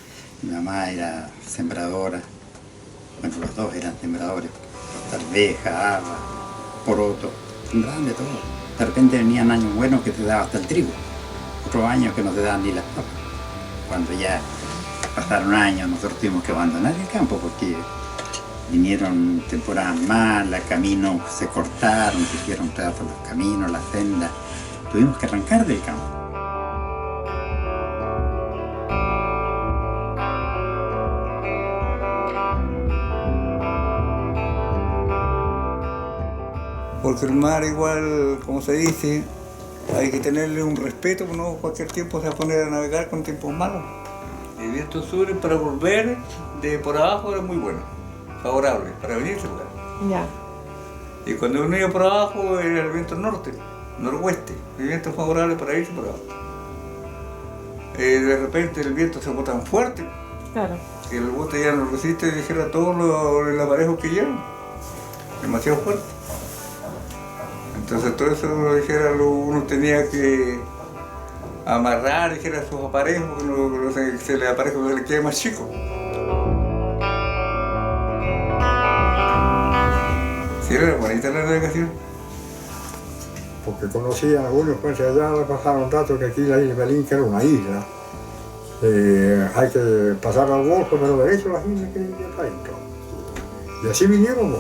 Mi mamá era sembradora. Bueno, los dos eran sembradores. Arvejas, habas, porotos, sembraban de todo. De repente venían años buenos que te daba hasta el trigo. Otros años que no te daban ni las papas. Cuando ya pasaron años, nosotros tuvimos que abandonar el campo porque vinieron temporadas malas, caminos se cortaron, se hicieron pedazos los caminos, las sendas. Tuvimos que arrancar del campo. Porque el mar igual, como se dice, hay que tenerle un respeto, no cualquier tiempo se va a poner a navegar con tiempos malos. El viento sur para volver de por abajo era muy bueno, favorable para venirse por acá. Ya. Y cuando uno iba por abajo era el viento norte, noroeste, el viento favorable para irse por abajo. De repente el viento se fue tan fuerte Claro. que el bote ya no resiste, dijera, todo el aparejo que lleva, demasiado fuerte. Entonces todo eso, dijera, uno tenía que amarrar, dijera, sus aparejos, que se le aparejo se le quede más chico. Sí, era bonita la navegación. Porque conocían a algunos, pues allá pasaron un rato que aquí la isla Belín, que era una isla. Hay que pasar al golfo, pero derecho a las islas que hay adentro. Y así vinieron.